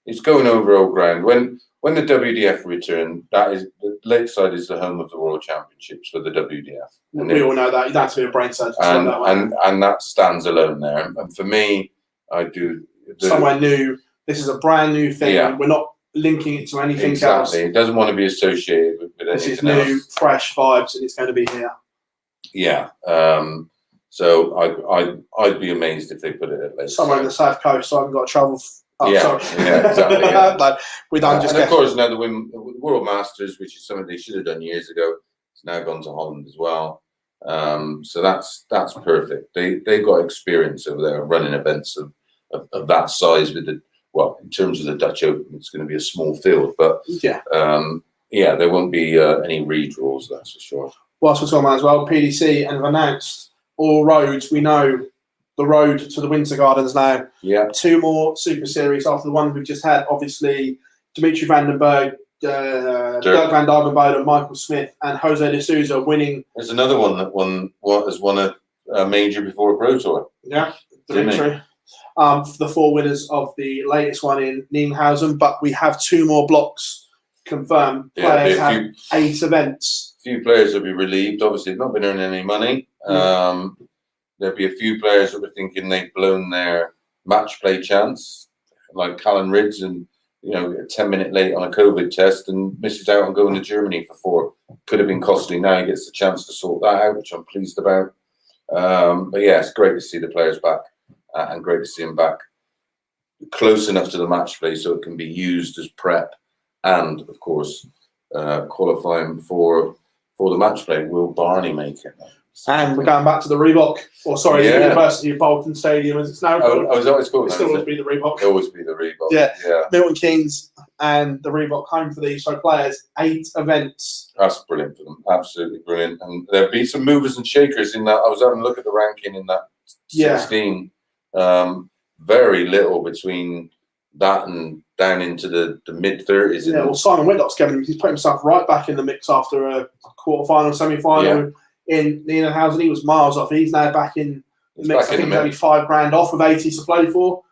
It's going over old ground. When the WDF return, Lakeside is the home of the World Championships for the WDF. And we all know that. That's to be a brain surgeon. And that stands alone there. And for me, I do somewhere new. This is a brand new thing. Yeah. We're not linking it to anything else. It doesn't want to be associated with anything else. This is new, fresh vibes, and it's going to be here. Yeah. So I'd be amazed if they put it at Lakeside. Somewhere on the south coast, so I haven't got to travel. Exactly. Yeah. Like, we don't just. And of course, now the World Masters, which is something they should have done years ago, it's now gone to Holland as well. So that's perfect. They got experience over there running events of that size with in terms of the Dutch Open, it's going to be a small field, but there won't be any redraws, that's for sure. Whilst we're talking about as well, PDC have announced all roads. We know the road to the Winter Gardens now. Yeah. 2 more Super Series after the one we've just had. Obviously, Dimitri Vandenberg, Dirk van Dargenbode, and Michael Smith, and Jose de Souza winning. There's another one that has won a major before a Pro Tour. Yeah, Dimitri. The 4 winners of the latest one in Nienhausen, but we have 2 more blocks confirmed. Players have 8 events. A few players will be relieved. Obviously, they've not been earning any money. There'll be a few players that were thinking they've blown their match play chance, like Callan Ridge, and a 10-minute late on a COVID test and misses out on going to Germany for 4. Could have been costly. Now he gets the chance to sort that out, which I'm pleased about. But it's great to see the players back. And great to see him back close enough to the match play so it can be used as prep and, of course, qualifying for the match play. Will Barney make it? And we're going back to the Reebok, the University of Bolton Stadium as it's now called. Oh, is that what it's called? It'll still always be the Reebok. It'll always be the Reebok. Yeah. Yeah. Milton Keynes and the Reebok home for these players. 8 events. That's brilliant for them. Absolutely brilliant. And there'll be some movers and shakers in that. I was having a look at the ranking in that 16. Very little between that and down into the mid-30s. Yeah, well, Simon Whitlock's he's put himself right back in the mix after a quarter-final, semi-final in Niederhausen. He was miles off. He's now back in the mix. I think he's only $5,000 off with 80 to play for.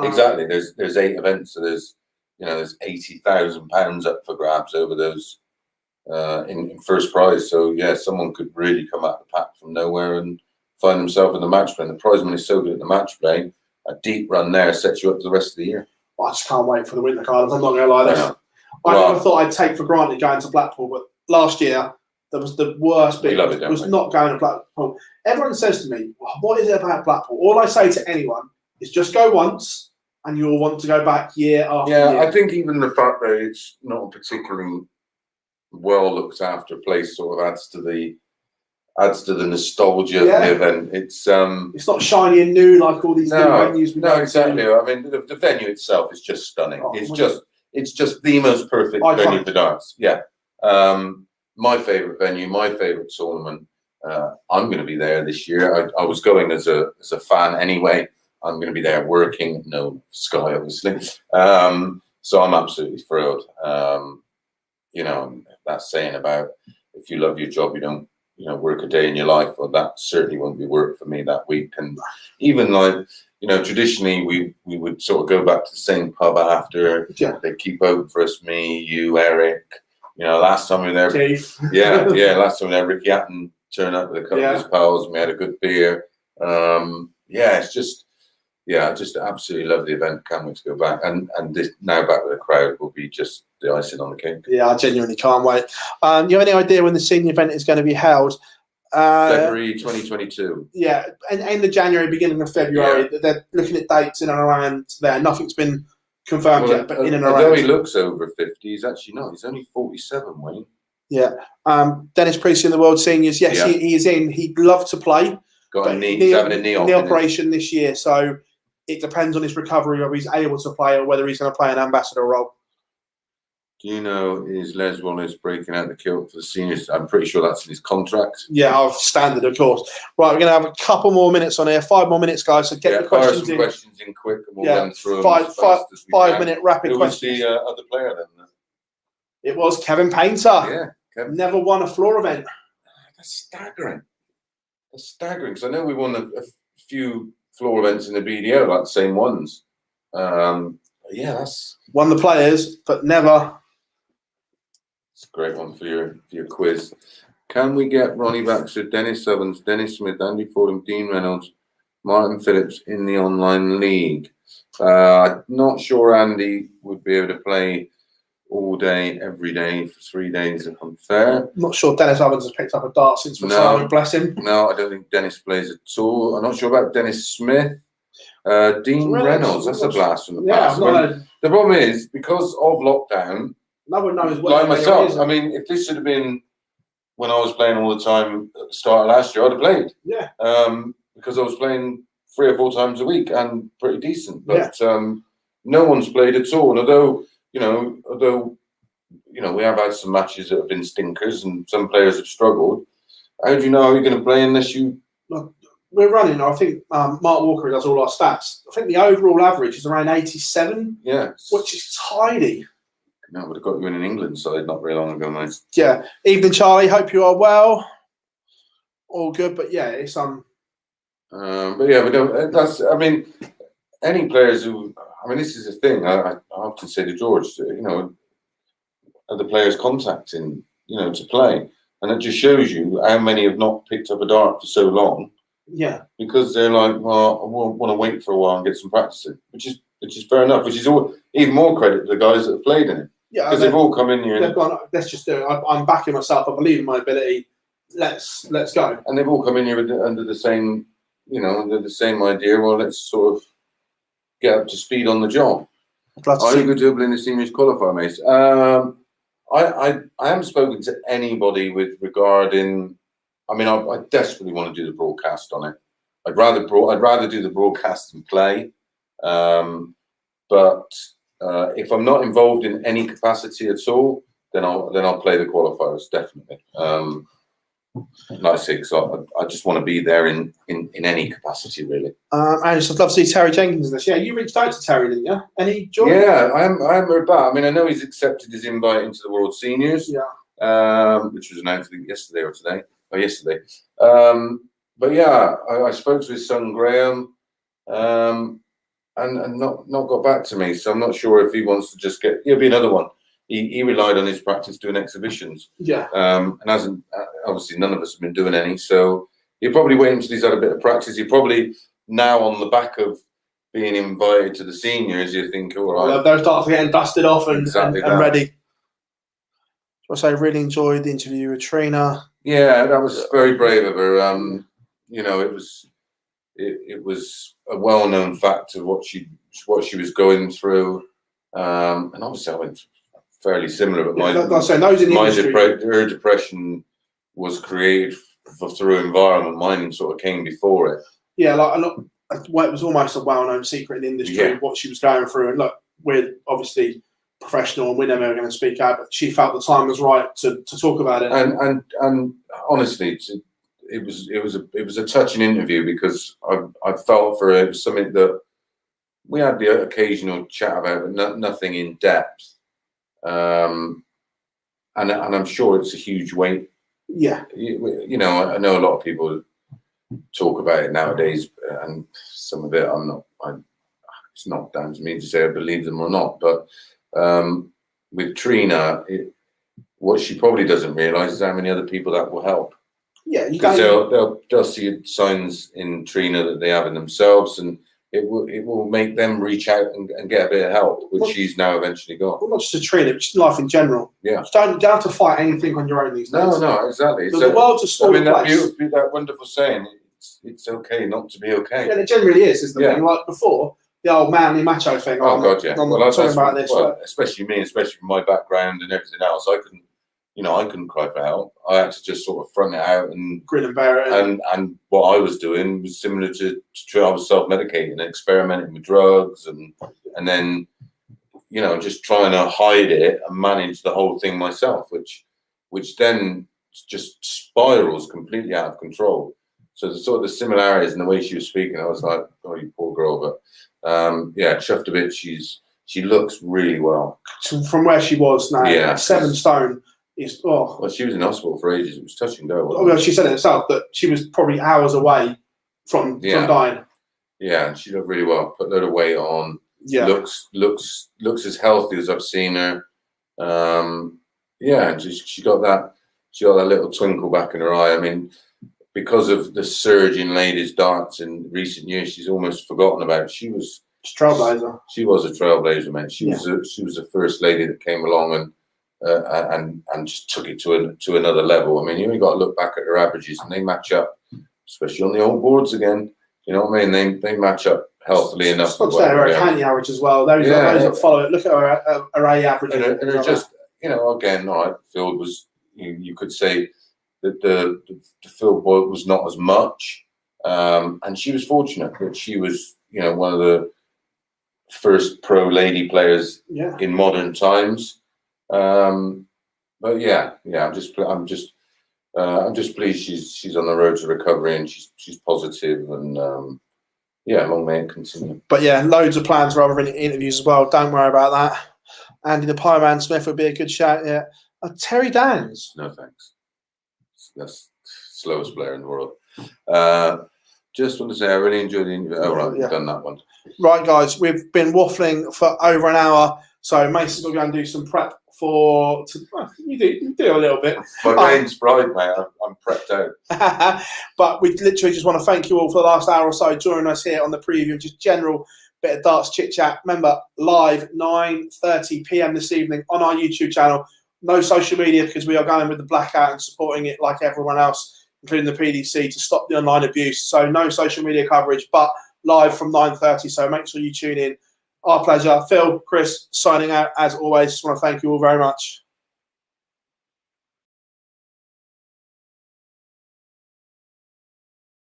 Exactly. There's 8 events, so there's £80,000 up for grabs over those in first prize. So yeah, someone could really come out of the pack from nowhere and find himself in the match play. And the prize money is so good at the match play. A deep run there sets you up for the rest of the year. Well, I just can't wait for the winter cards. I'm not going to lie. I never thought I'd take for granted going to Blackpool, but last year that was the worst bit. Was not going to Blackpool. Everyone says to me, "What is it about Blackpool?" All I say to anyone is just go once, and you'll want to go back year after year. Yeah, I think even the fact that it's not a particularly well looked after place sort of adds to the nostalgia of the event. It's not shiny and new like all these new venues. Exactly. I mean, the venue itself is just stunning. It's just the most perfect venue for darts. Yeah. My favourite venue, my favourite tournament. I'm going to be there this year. I was going as a fan anyway. I'm going to be there working. No Sky, obviously. So I'm absolutely thrilled. That's saying about if you love your job, you don't work a day in your life. Well, that certainly won't be work for me that week. And even traditionally we would sort of go back to the same pub after. Yeah. They keep open for us, me, you, Eric. Last time we were there. Keith. Last time we were there, Ricky Hatton turned up with a couple of his pals and we had a good beer. I just absolutely love the event. Can't wait to go back. And this now back with a crowd will be just the icing on the cake. Yeah, I genuinely can't wait. You have any idea when the senior event is going to be held? February 2022. Yeah, and end of January, beginning of February. Yeah. They're looking at dates in and around there. Nothing's been confirmed yet, but in and around. Although he looks over 50, he's actually not. He's only 47, Wayne. Yeah. Dennis Priestley in the World Seniors. Yes, he is in. He'd love to play. He's having a knee operation this year, so it depends on his recovery, whether he's able to play or whether he's going to play an ambassador role. Do you know, is Les Wallace breaking out the kilt for the seniors? I'm pretty sure that's in his contract. Yeah, standard, of course. Right, we're going to have a couple more minutes on here. 5 more minutes, guys. So get the questions in. Questions in quick, and we'll run through them. 5-minute rapid questions. Who was the other player then? It was Kevin Painter. Yeah, Kevin. Never won a floor event. That's staggering. Because I know we won a few floor events in the BDO, like the same ones. That's won the players, but never. It's a great one for your quiz. Can we get Ronnie Baxter, Dennis Ovens, Dennis Smith, Andy Fordham, Dean Reynolds, Martin Phillips in the online league? I'm not sure Andy would be able to play all day, every day for 3 days, if I'm fair. Not sure Dennis Ovens has picked up a dart since retirement, bless him. No, I don't think Dennis plays at all. I'm not sure about Dennis Smith. Dean Reynolds, that's a blast from the past. The problem is, because of lockdown, no one knows what like myself. I mean, if this should have been when I was playing all the time at the start of last year, I'd have played. Yeah. Because I was playing 3 or 4 times a week and pretty decent. But no one's played at all. And although we have had some matches that have been stinkers and some players have struggled, how do you know you're going to play unless you? We're running. I think Mark Walker does all our stats. I think the overall average is around 87. Yeah. Which is tiny. No, would have got you in an England side not very long ago, mate. Yeah. Evening, Charlie. Hope you are well. All good, but yeah, it's But yeah, we don't. That's. I mean, any players who. I mean, this is the thing. I often say to George, are the players contacting, to play, and it just shows you how many have not picked up a dart for so long. Yeah. Because they're like, well, I want to wait for a while and get some practice in, which is fair enough. Which is even more credit to the guys that have played in it. Yeah, because they've all come in here. They've gone. Let's just do it. I'm backing myself. I believe in my ability. Let's go. And they've all come in here under the same, under the same idea. Well, let's sort of get up to speed on the job. Are you going to be in the seniors qualifier, mate? I haven't spoken to anybody regarding I mean, I desperately want to do the broadcast on it. I'd rather do the broadcast than play. But if I'm not involved in any capacity at all, then I'll play the qualifiers definitely. Like I say, because I just want to be there in any capacity, really. And I'd love to see Terry Jenkins this. Yeah, you reached out to Terry, didn't you? Any joy? Yeah, I haven't heard back. I mean, I know he's accepted his invite into the World Seniors, which was announced yesterday or today. Oh, yesterday. But yeah, I spoke to his son Graham, and not got back to me. So I'm not sure if he wants to just get. He'll be another one. He relied on his practice doing exhibitions. Yeah. And hasn't obviously none of us have been doing any. So he'll probably wait until he's had a bit of practice. He probably now on the back of being invited to the seniors, you think, all right, well, those darts are getting dusted off and ready. So I really enjoyed the interview with Trina. Yeah, that was very brave of her. You know, it was a well-known fact of what she was going through, and obviously I went fairly similar. But her depression was created through environment. Mine sort of came before it. Yeah, it was almost a well-known secret in the industry what she was going through. And look, we're obviously professional and we're never going to speak out, but she felt the time was right to talk about it. And honestly, it was a touching interview because I felt for her. It was something that we had the occasional chat about, but nothing in depth. And I'm sure it's a huge weight. Yeah, you know, I know a lot of people talk about it nowadays, and some of it it's not down to me to say I believe them or not, but with Trina, what she probably doesn't realise is how many other people that will help. Yeah, because they'll see signs in Trina that they have in themselves, and it will make them reach out and get a bit of help, which she's now eventually got. Well, not just to Trina, but just life in general. Yeah, you don't have to fight anything on your own these days. No, exactly. The world's a small place. That wonderful saying, it's okay not to be okay. Yeah, it generally is the thing. Like before, the old manly macho thing. Oh God, yeah. I'm not talking about this. Especially me, especially from my background and everything else, I couldn't cry for help. I had to just sort of front it out and grin and bear it. And what I was doing was similar to I was self-medicating and experimenting with drugs and then, you know, just trying to hide it and manage the whole thing myself, which then just spirals completely out of control. So the sort of the similarities in the way she was speaking, I was like, oh, you poor girl. But yeah, chuffed a bit. She looks really well. So from where she was now, yeah, 7 stone. Well, she was in hospital for ages. It was touch and go. Well, she said it herself that she was probably hours away from dying. Yeah, and she looked really well. Put a load of weight on. Yeah, looks as healthy as I've seen her. Yeah, and she got that little twinkle back in her eye. I mean, because of the surge in ladies darts in recent years, she's almost forgotten about it. She was a trailblazer. She was a trailblazer, man. She was the first lady that came along and just took it to another level. I mean, you only got to look back at her averages, and they match up, especially on the old boards again. You know what I mean? They match up healthily enough. Not to her county average as well. Those that follow it. Look at her A average. And her just, you know, again, all right, field was, you could say that the field board was not as much, and she was fortunate that she was, you know, one of the first pro lady players in modern times. But yeah, I'm just pleased she's on the road to recovery and she's positive and yeah, long may it continue. But yeah, loads of plans for other interviews as well. Don't worry about that. Andy the Pie Man Smith would be a good shout. Yeah, Terry Downs. No thanks. That's the slowest player in the world. Just want to say I really enjoyed the interview. Oh, right, we've done that one. Right, guys, we've been waffling for over an hour, so Mason's going to go and do some prep for. You do a little bit. My brain's fried, mate. I'm prepped out. But we literally just want to thank you all for the last hour or so joining us here on the preview, just general bit of darts chit chat. Remember, live 9:30 p.m. this evening on our YouTube channel. No social media because we are going with the blackout and supporting it like everyone else, including the PDC, to stop the online abuse. So no social media coverage, but live from 9:30. So make sure you tune in. Our pleasure. Phil, Chris, signing out as always. Just want to thank you all very much.